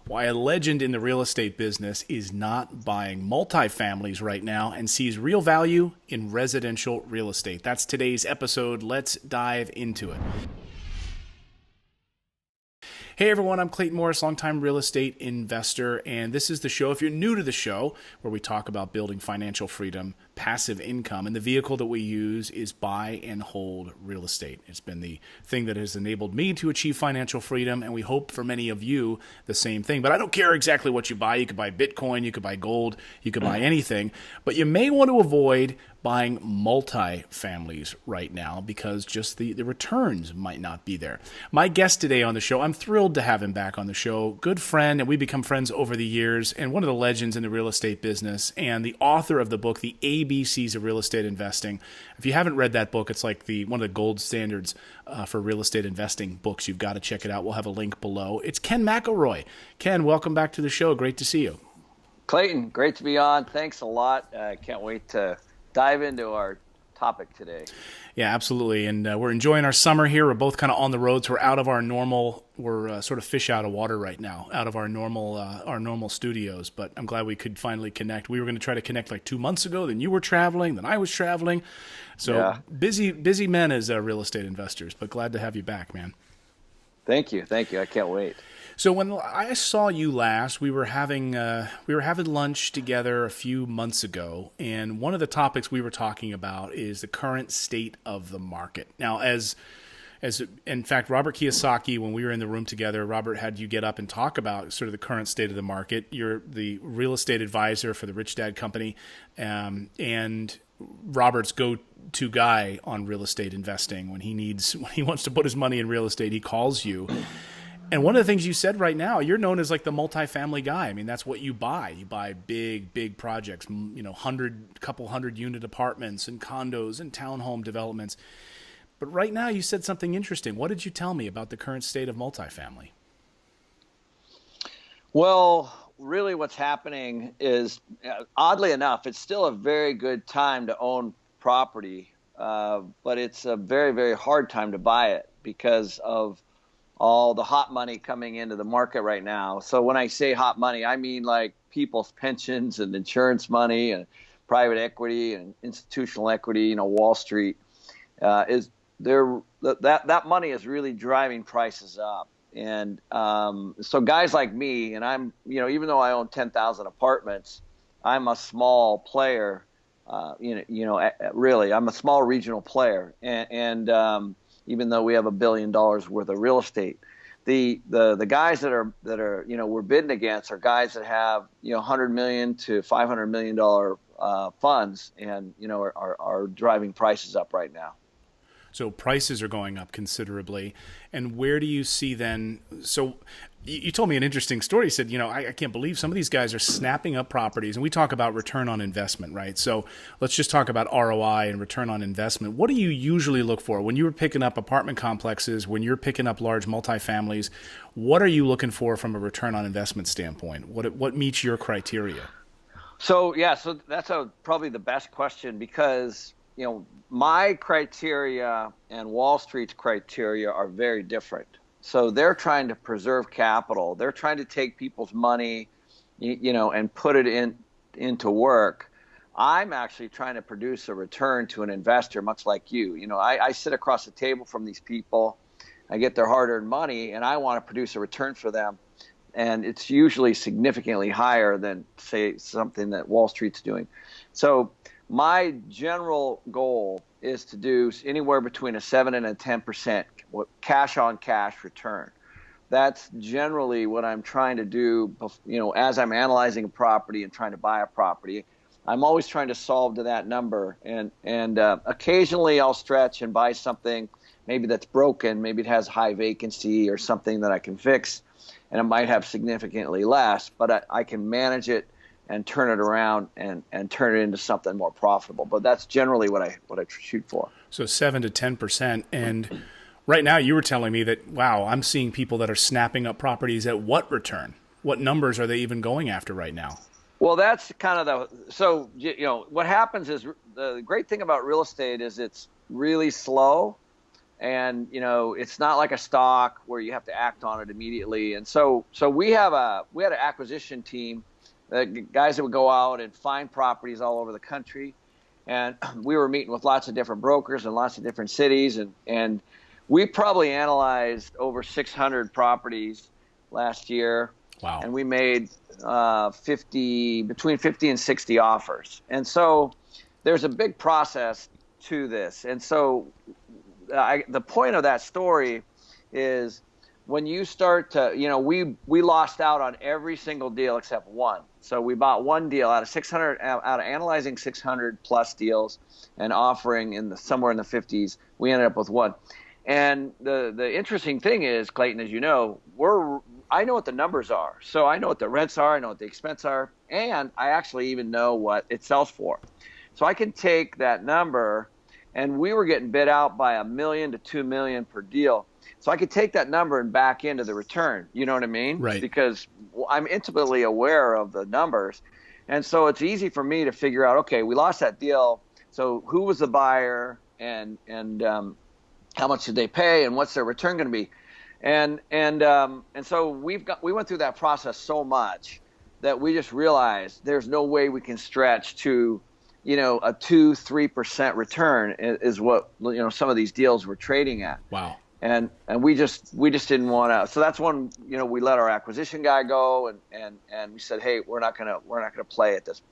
Why a legend in the real estate business is not buying multifamilies right now and sees real value in residential real estate. That's today's episode. Let's dive into it. Hey everyone, I'm Clayton Morris, longtime real estate investor, and this is the show, if you're new to the show, where we talk about building financial freedom, passive income, and the vehicle that we use is buy and hold real estate. It's been the thing that has enabled me to achieve financial freedom, and we hope for many of you the same thing. But I don't care exactly what you buy. You could buy Bitcoin, you could buy gold, you could buy anything, but you may want to avoid buying multifamilies right now because just the returns might not be there. My guest today on the show, I'm thrilled to have him back on the show. Good friend, and we've become friends over the years, and one of the legends in the real estate business, and the author of the book, The ABCs of Real Estate Investing. If you haven't read that book, it's like one of the gold standards for real estate investing books. You've got to check it out. We'll have a link below. It's Ken McElroy. Ken, welcome back to the show. Great to see you. Clayton, great to be on. Thanks a lot. Can't wait to dive into our topic today. Yeah, absolutely. And we're enjoying our summer here. We're both kind of on the road, so we're out of our normal, we're sort of fish out of water right now, out of our normal studios. But I'm glad we could finally connect. We were going to try to connect like 2 months ago. Then you were traveling. Then I was traveling. So yeah. Busy men as real estate investors, but glad to have you back, man. Thank you. I can't wait. So when I saw you last, we were having lunch together a few months ago, and one of the topics we were talking about is the current state of the market. Now, as in fact, Robert Kiyosaki, when we were in the room together, Robert had you get up and talk about sort of the current state of the market. You're the real estate advisor for the Rich Dad Company, and Robert's go-to guy on real estate investing. When he wants to put his money in real estate, he calls you. And one of the things you said right now, you're known as like the multifamily guy. I mean, that's what you buy. You buy big projects, couple hundred unit apartments and condos and townhome developments. But right now you said something interesting. What did you tell me about the current state of multifamily? Well, really what's happening is, oddly enough, it's still a very good time to own property, but it's a very, very hard time to buy it because of all the hot money coming into the market right now. So when I say hot money, I mean like people's pensions and insurance money and private equity and institutional equity. Wall Street is there. That money is really driving prices up. And so guys like me, and I'm, even though I own 10,000 apartments, I'm a small player. Really, I'm a small regional player, and even though we have $1 billion worth of real estate, the guys that are we're bidding against are guys that have $100 million to $500 million funds, and are driving prices up right now. So prices are going up considerably. And where do you see then? So you told me an interesting story. You said, I can't believe some of these guys are snapping up properties. And we talk about return on investment, right? So let's just talk about ROI and return on investment. What do you usually look for when you're picking up apartment complexes, when you're picking up large multifamilies? What are you looking for from a return on investment standpoint? What meets your criteria? So that's probably the best question, because my criteria and Wall Street's criteria are very different. So they're trying to preserve capital. They're trying to take people's money, and put it into work. I'm actually trying to produce a return to an investor, much like you. I sit across the table from these people. I get their hard-earned money, and I want to produce a return for them. And it's usually significantly higher than, say, something that Wall Street's doing. So my general goal is to do anywhere between a 7 and a 10% cash on cash return. That's generally what I'm trying to do, as I'm analyzing a property and trying to buy a property. I'm always trying to solve to that number, and occasionally I'll stretch and buy something maybe that's broken, maybe it has high vacancy or something that I can fix, and it might have significantly less, but I can manage it and turn it around and turn it into something more profitable. But that's generally what I shoot for. So 7 to 10%. And right now you were telling me that, wow, I'm seeing people that are snapping up properties at what return? What numbers are they even going after right now? Well, that's kind of so what happens is, the great thing about real estate is it's really slow, And it's not like a stock where you have to act on it immediately. And so we had an acquisition team, guys that would go out and find properties all over the country, and we were meeting with lots of different brokers in lots of different cities, and we probably analyzed over 600 properties last year. Wow. And we made between 50 and 60 offers. And so there's a big process to this. And so the point of that story is when you start to, we lost out on every single deal except one. So we bought one deal out of analyzing 600 plus deals and offering somewhere in the 50s. We ended up with one. And the interesting thing is, Clayton, as you know, I know what the numbers are. So I know what the rents are, I know what the expenses are, and I actually even know what it sells for. So I can take that number, and we were getting bid out by $1 million to $2 million per deal. So I could take that number and back into the return. You know what I mean? Right. Because I'm intimately aware of the numbers. And so it's easy for me to figure out, okay, we lost that deal. So who was the buyer, and how much did they pay, and what's their return going to be? And so we went through that process so much that we just realized there's no way we can stretch to, a 2-3% return is what, some of these deals were trading at. Wow. And we just didn't want to. So that's when, we let our acquisition guy go, and we said, hey, we're not gonna play at this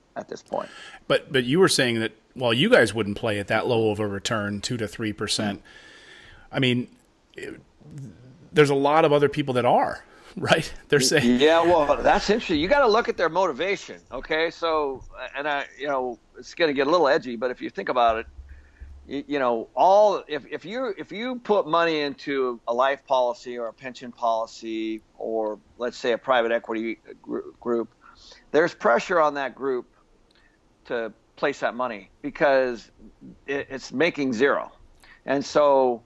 point. But you were saying that while you guys wouldn't play at that low of a return, 2 to 3%, I mean, there's a lot of other people that are, right? They're saying, yeah, well, that's interesting. You got to look at their motivation. Okay. So, and it's going to get a little edgy, but if you think about it, if you put money into a life policy or a pension policy, or let's say a private equity group, there's pressure on that group to place that money because it's making zero. And so,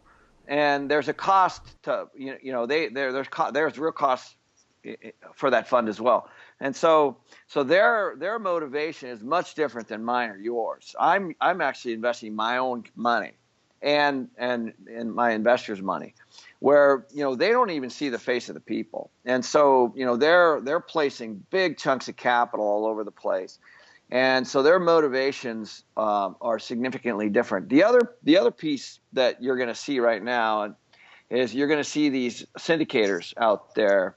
and there's a cost to, there's real costs for that fund as well. And so their motivation is much different than mine or yours. I'm actually investing my own money and my investors' money, where, they don't even see the face of the people. And so, they're placing big chunks of capital all over the place. And so their motivations are significantly different. The other piece that you're going to see right now is you're going to see these syndicators out there,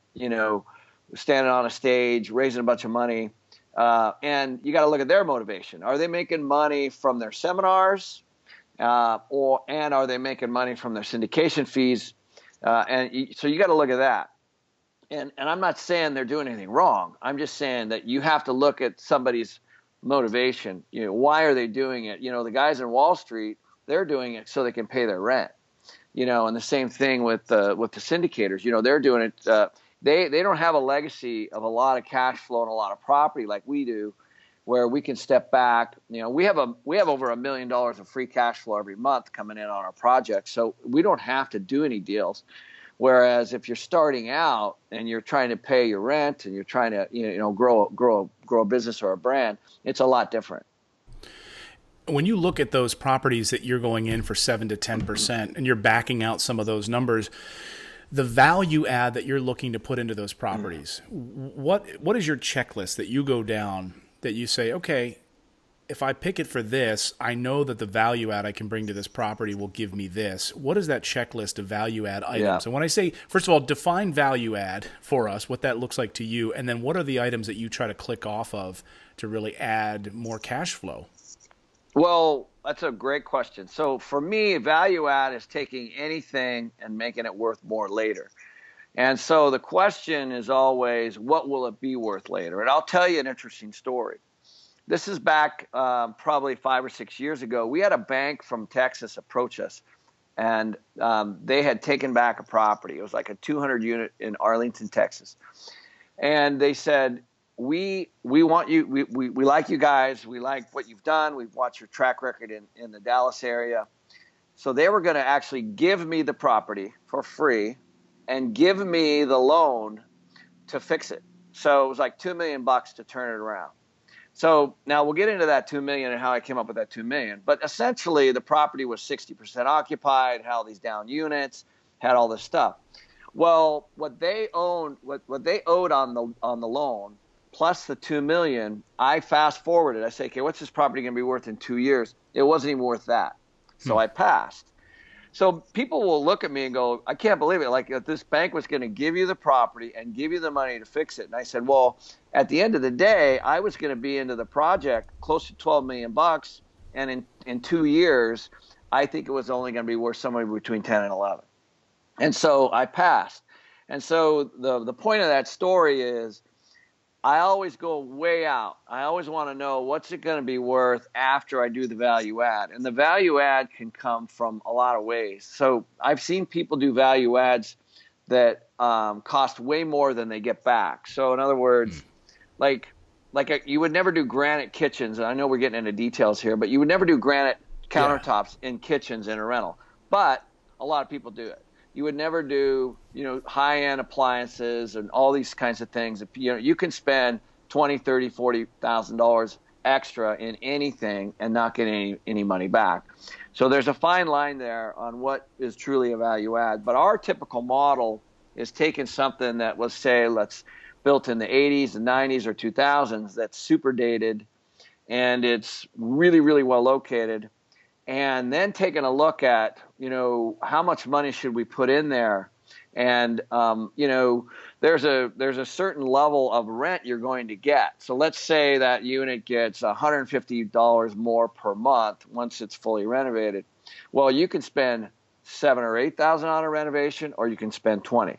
standing on a stage, raising a bunch of money. And you got to look at their motivation. Are they making money from their seminars? And are they making money from their syndication fees? So you got to look at that. And I'm not saying they're doing anything wrong. I'm just saying that you have to look at somebody's motivation. Why are they doing it? The guys in Wall Street, they're doing it so they can pay their rent. And the same thing with the syndicators. They're doing it. They don't have a legacy of a lot of cash flow and a lot of property like we do, where we can step back. We have over $1 million of free cash flow every month coming in on our projects, so we don't have to do any deals. Whereas if you're starting out and you're trying to pay your rent and you're trying to grow a business or a brand, it's a lot different. When you look at those properties that you're going in for 7 to 10% and you're backing out some of those numbers, the value add that you're looking to put into those properties, what is your checklist that you go down that you say, okay, if I pick it for this, I know that the value add I can bring to this property will give me this. What is that checklist of value add items? Yeah. And when I say, first of all, define value add for us, what that looks like to you, and then what are the items that you try to click off of to really add more cash flow? Well, that's a great question. So for me, value add is taking anything and making it worth more later. And so the question is always, what will it be worth later? And I'll tell you an interesting story. This is back probably 5 or 6 years ago. We had a bank from Texas approach us, and they had taken back a property. It was like a 200 unit in Arlington, Texas. And they said, we want you, we like you guys. We like what you've done. We've watched your track record in the Dallas area. So they were going to actually give me the property for free and give me the loan to fix it. So it was like $2 million to turn it around. So now we'll get into that 2 million and how I came up with that 2 million. But essentially, the property was 60% occupied, had all these down units, had all this stuff. Well, what they owed on the loan plus the 2 million, I fast forwarded. I say, okay, what's this property going to be worth in 2 years? It wasn't even worth that. So I passed. So people will look at me and go, I can't believe it. Like, if this bank was going to give you the property and give you the money to fix it. And I said, well, at the end of the day, I was going to be into the project close to 12 million bucks. And in 2 years, I think it was only going to be worth somewhere between 10 and 11. And so I passed. And so the point of that story is, I always go way out. I always want to know what's it going to be worth after I do the value add. And the value add can come from a lot of ways. So I've seen people do value adds that cost way more than they get back. So in other words, you would never do granite kitchens. And I know we're getting into details here, but you would never do granite countertops in kitchens in a rental. But a lot of people do it. You would never do, high-end appliances and all these kinds of things. You can spend $20,000, $30,000, $40,000 extra in anything and not get any money back. So there's a fine line there on what is truly a value add. But our typical model is taking something that was, say, built in the 80s, the 90s, or 2000s that's super dated, and it's really, really well located. And then taking a look at, how much money should we put in there? And, there's a certain level of rent you're going to get. So let's say that unit gets $150 more per month once it's fully renovated. Well, you can spend $7,000 or $8,000 on a renovation, or you can spend 20.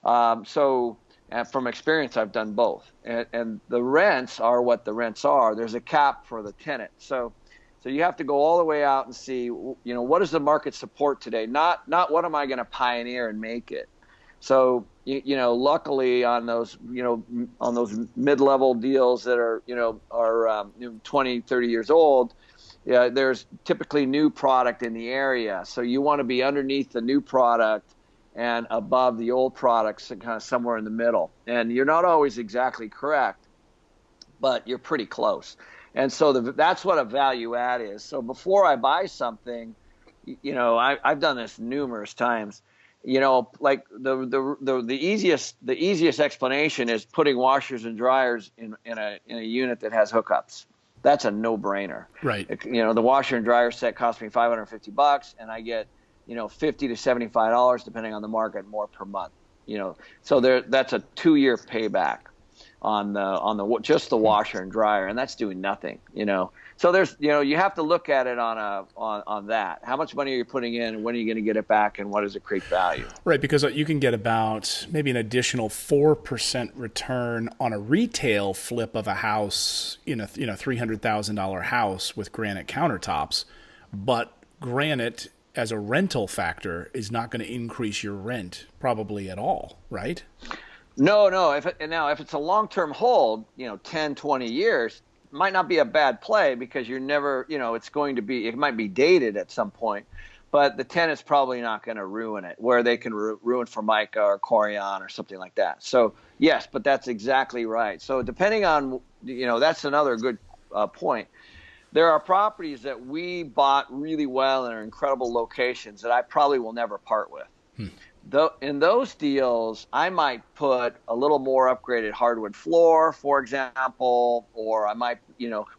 And from experience, I've done both. And the rents are what the rents are. There's a cap for the tenant. So you have to go all the way out and see, what does the market support today? Not what am I going to pioneer and make it. So, luckily on those mid-level deals that are 20, 30 years old, there's typically new product in the area. So you want to be underneath the new product and above the old products, and kind of somewhere in the middle. And you're not always exactly correct, but you're pretty close. And so that's what a value add is. So before I buy something, I've done this numerous times. Like the easiest explanation is putting washers and dryers in a unit that has hookups. That's a no-brainer. Right. The washer and dryer set cost me $550, and I get $50 to $75 depending on the market more per month. So that's a 2-year payback on just the washer and dryer, and that's doing nothing. So there's you have to look at it on that. How much money are you putting in, and when are you going to get it back, and what does it create value? Right, because you can get about maybe an additional 4% return on a retail flip of a house in a $300,000 house with granite countertops, but granite as a rental factor is not going to increase your rent probably at all, right? No. If it's a long-term hold, 10, 20 years, it might not be a bad play because you're never, it might be dated at some point, but the tenant's probably not going to ruin it, where they can ruin Formica or Corian or something like that. So yes, but that's exactly right. So depending on, that's another good point. There are properties that we bought really well and are incredible locations that I probably will never part with. In those deals, I might put a little more upgraded hardwood floor, for example, or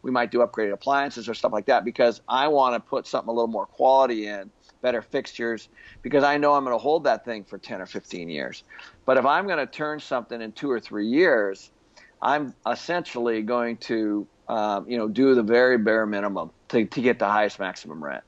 we might do upgraded appliances or stuff like that because I want to put something a little more quality in, better fixtures, because I know I'm going to hold that thing for 10 or 15 years. But if I'm going to turn something in 2 or 3 years, I'm essentially going to do the very bare minimum to get the highest maximum rent.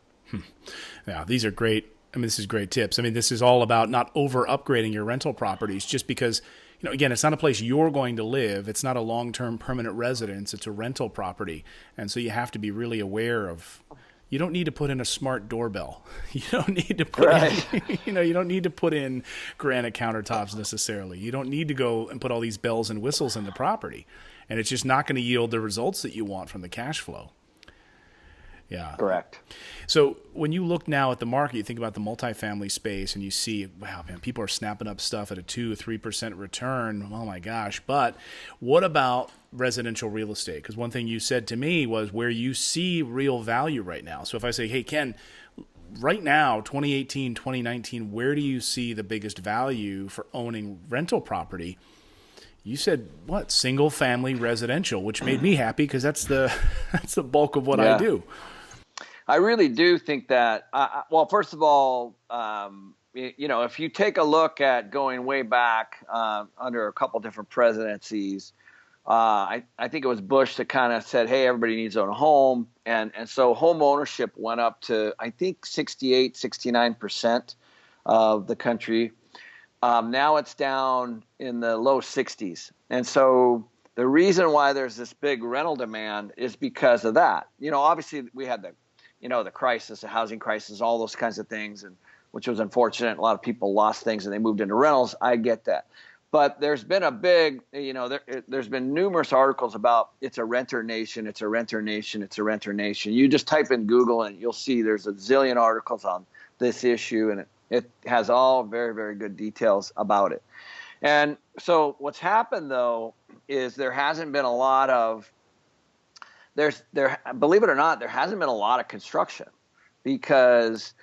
Yeah, these are great. This is great tips. This is all about not over upgrading your rental properties just because, again, it's not a place you're going to live. It's not a long-term permanent residence. It's a rental property. And so you have to be really aware of, you don't need to put in a smart doorbell. You don't need to put in, you don't need to put in granite countertops necessarily. You don't need to go and put all these bells and whistles in the property. And it's just not going to yield the results that you want from the cash flow. Yeah. Correct. So when you look now at the market, you think about the multifamily space and you see, wow, man, people are snapping up stuff at a 2 or 3% return. Oh my gosh. But what about residential real estate? Because one thing you said to me was where you see real value right now. So if I say, hey, Ken, right now, 2018, 2019, where do you see the biggest value for owning rental property? You said what? Single family residential, which made me happy because that's the that's the bulk of what I do. I really do think that. Well, first of all, if you take a look at going way back under a couple different presidencies, I think it was Bush that kind of said, "Hey, everybody needs to own a home," and so home ownership went up to I think 68, 69% of the country. Now it's down in the low 60s. And so the reason why there's this big rental demand is because of that. Obviously we had the crisis, the housing crisis, all those kinds of things, and which was unfortunate. A lot of people lost things and they moved into rentals. I get that. But there's been a big, there's been numerous articles about it's a renter nation, it's a renter nation, it's a renter nation. You just type in Google and you'll see there's a zillion articles on this issue, and it has all very, very good details about it. And so what's happened, though, is there hasn't been a lot of believe it or not, there hasn't been a lot of construction because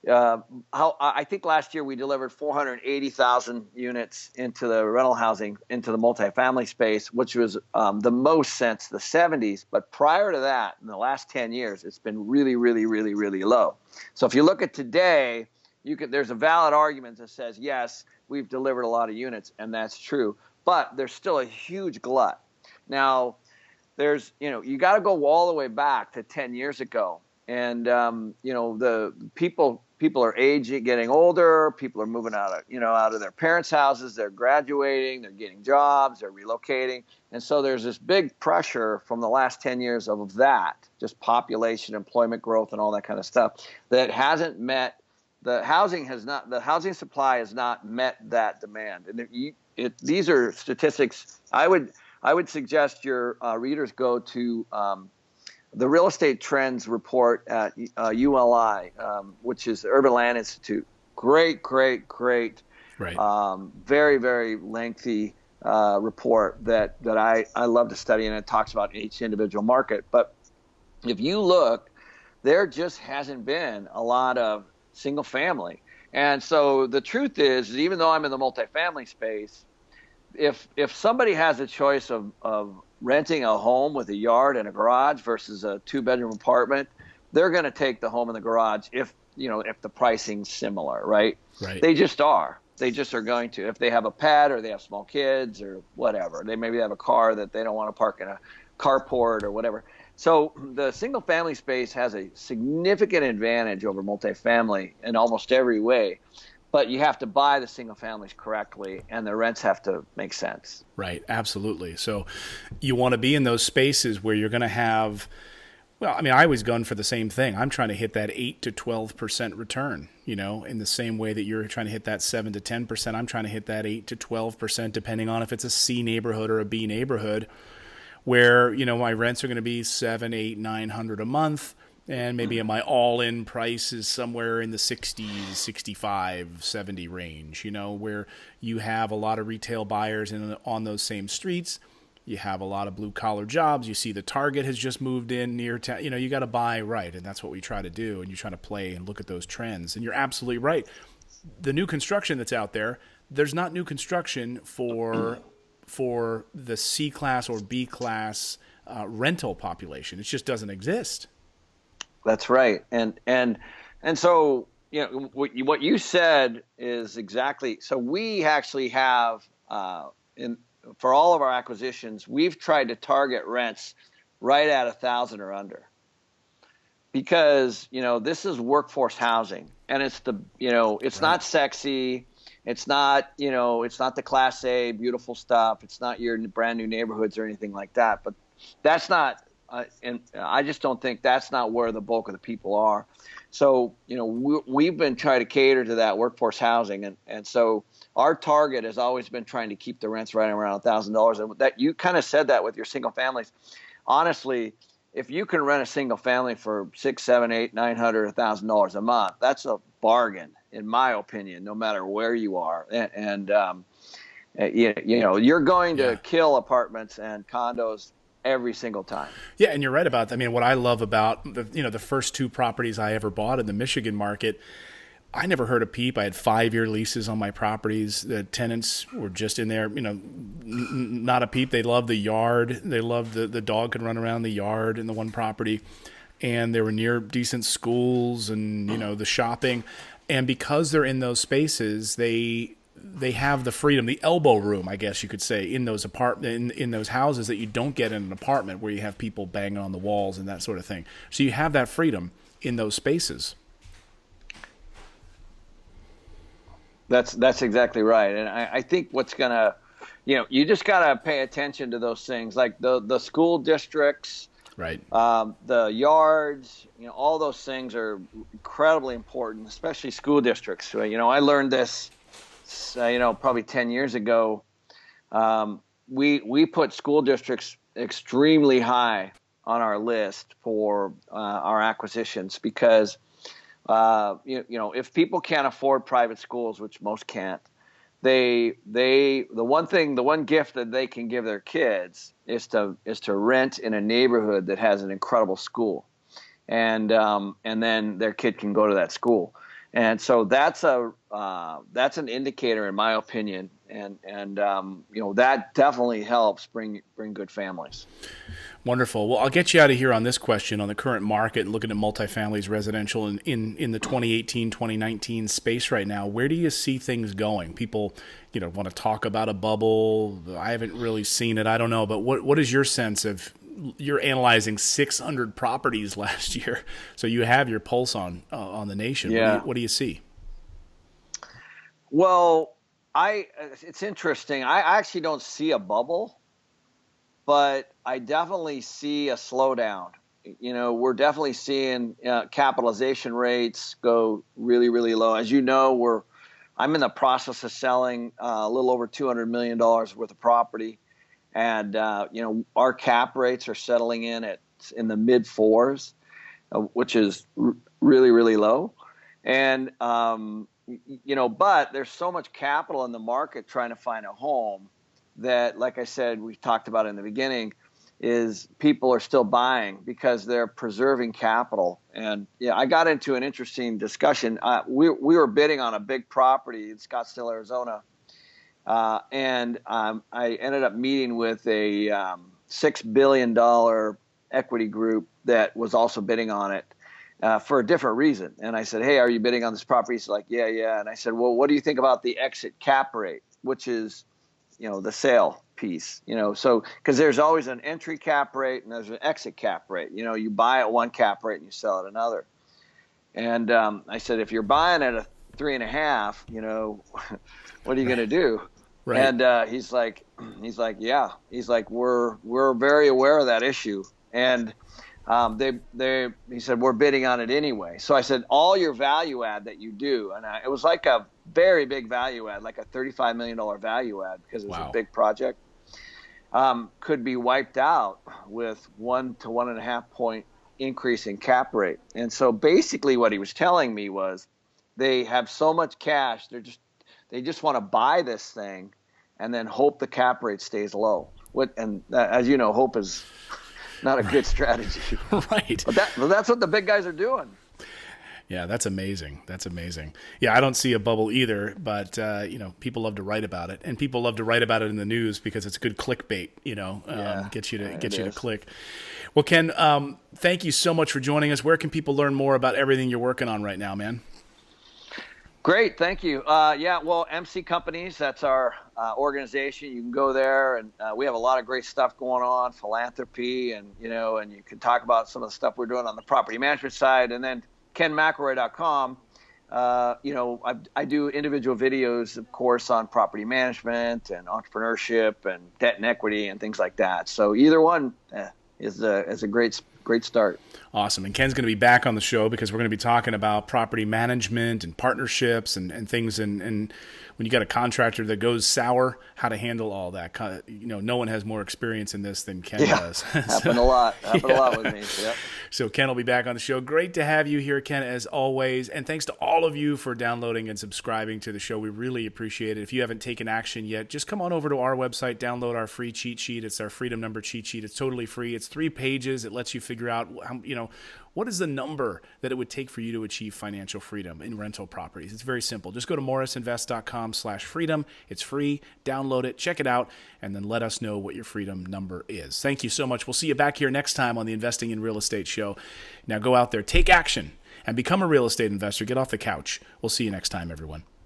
I think last year we delivered 480,000 units into the rental housing, into the multifamily space, which was the most since the 70s. But prior to that, in the last 10 years, it's been really, really, really, really low. So if you look at today, there's a valid argument that says, yes, we've delivered a lot of units, and that's true. But there's still a huge glut. Now, you got to go all the way back to 10 years ago. And, the people are aging, getting older. People are moving out of their parents' houses. They're graduating. They're getting jobs. They're relocating. And so there's this big pressure from the last 10 years of that, just population, employment growth, and all that kind of stuff that hasn't met. The housing supply has not met that demand. And these are statistics. I would suggest your readers go to the Real Estate Trends report at ULI, which is the Urban Land Institute. Great, right. Very, very lengthy report that I love to study, and it talks about each individual market. But if you look, there just hasn't been a lot of single family. And so the truth is even though I'm in the multifamily space, if somebody has a choice of renting a home with a yard and a garage versus a 2-bedroom apartment, they're going to take the home and the garage if the pricing's similar, right? They just are. They just are going to. If they have a pet or they have small kids or whatever, they maybe have a car that they don't want to park in a carport or whatever. So the single family space has a significant advantage over multifamily in almost every way. But you have to buy the single families correctly, and the rents have to make sense. Right, absolutely. So you want to be in those spaces where you're going to have, I always gun for the same thing. I'm trying to hit that 8 to 12% return, in the same way that you're trying to hit that 7 to 10%. I'm trying to hit that 8 to 12%, depending on if it's a C neighborhood or a B neighborhood, where, my rents are going to be $700, $800, $900 a month. And maybe my all-in price is somewhere in the 60s, 65, 70 range, where you have a lot of retail buyers on those same streets. You have a lot of blue-collar jobs. You see the Target has just moved in near town. You got to buy right, and that's what we try to do, and you try to play and look at those trends. And you're absolutely right. The new construction that's out there, there's not new construction for the C-class or B-class rental population. It just doesn't exist. That's right. And so, what you said is exactly. So we actually have, for all of our acquisitions, we've tried to target rents right at 1,000 or under, because, this is workforce housing, and it's it's not sexy. It's not, it's not the Class A beautiful stuff. It's not your brand new neighborhoods or anything like that. But that's not. And I just don't think that's not where the bulk of the people are. So, we've been trying to cater to that workforce housing. And so our target has always been trying to keep the rents right around $1,000. And that you kind of said that with your single families. Honestly, if you can rent a single family for $600, $700, $800, $900, $1,000 a month, that's a bargain, in my opinion, no matter where you are. You're going to kill apartments and condos every single time. Yeah, and you're right about that. I mean, what I love about the first two properties I ever bought in the Michigan market, I never heard a peep. I had 5-year leases on my properties. The tenants were just in there, not a peep. They loved the yard. They loved the dog could run around the yard in the one property. And they were near decent schools and, the shopping. And because they're in those spaces, they have the freedom, the elbow room, I guess you could say, in those in those houses that you don't get in an apartment where you have people banging on the walls and that sort of thing. So you have that freedom in those spaces. That's exactly right. And I think what's going to, you just got to pay attention to those things, like the school districts, right? The yards, all those things are incredibly important, especially school districts. I learned this, probably 10 years ago. We put school districts extremely high on our list for our acquisitions because if people can't afford private schools, which most can't, the one gift that they can give their kids is to rent in a neighborhood that has an incredible school, and then their kid can go to that school, and so that's an indicator, in my opinion, and that definitely helps bring good families. Wonderful. Well, I'll get you out of here on this question on the current market, looking at multifamilies residential in the 2018, 2019 space right now. Where do you see things going? People, want to talk about a bubble. I haven't really seen it. I don't know. But what is your sense of, you're analyzing 600 properties last year, so you have your pulse on the nation. Yeah. What do you see? Well, it's interesting. I actually don't see a bubble, but I definitely see a slowdown. We're definitely seeing capitalization rates go really, really low. As you know, I'm in the process of selling a little over $200 million worth of property, and our cap rates are settling in the mid fours, which is really, really low. And but there's so much capital in the market trying to find a home that, like I said, we talked about in the beginning, is people are still buying because they're preserving capital. And I got into an interesting discussion. We were bidding on a big property in Scottsdale, Arizona, and I ended up meeting with a $6 billion equity group that was also bidding on it for a different reason. And I said, "Hey, are you bidding on this property?" He's like, yeah. And I said, "Well, what do you think about the exit cap rate, which is the sale piece, so because there's always an entry cap rate and there's an exit cap rate. You buy at one cap rate and you sell at another." And I said, "If you're buying at a 3.5, what are you going to do?" Right. And he's like, "Yeah." He's like, "We're very aware of that issue." And he said, "We're bidding on it anyway." So I said, all your value add that you do, and it was like a very big value add, like a $35 million value add, because it was a big project, could be wiped out with 1 to 1.5 point increase in cap rate. And so basically what he was telling me was they have so much cash, they just want to buy this thing and then hope the cap rate stays low. As you know, hope is not a good strategy. Right. But that's what the big guys are doing. Yeah, that's amazing. Yeah, I don't see a bubble either, but people love to write about it, and people love to write about it in the news because it's good clickbait. Gets you to click. Well, Ken, thank you so much for joining us. Where can people learn more about everything you're working on right now, man? Great, thank you. MC Companies, that's our organization. You can go there, and we have a lot of great stuff going on, philanthropy, and you can talk about some of the stuff we're doing on the property management side. And then KenMcElroy.com. I do individual videos, of course, on property management and entrepreneurship and debt and equity and things like that. So either one is a great start. Awesome. And Ken's going to be back on the show because we're going to be talking about property management and partnerships and things. And when you got a contractor that goes sour, how to handle all that. No one has more experience in this than Ken does. Happened a lot with me. Yep. So Ken will be back on the show. Great to have you here, Ken, as always. And thanks to all of you for downloading and subscribing to the show. We really appreciate it. If you haven't taken action yet, just come on over to our website, download our free cheat sheet. It's our Freedom Number cheat sheet. It's totally free. It's 3 pages. It lets you figure out, what is the number that it would take for you to achieve financial freedom in rental properties. It's very simple. Just go to morrisinvest.com/freedom. It's free. Download it, check it out, and then let us know what your freedom number is. Thank you so much. We'll see you back here next time on the Investing in Real Estate show. Now go out there, take action, and become a real estate investor. Get off the couch. We'll see you next time, everyone.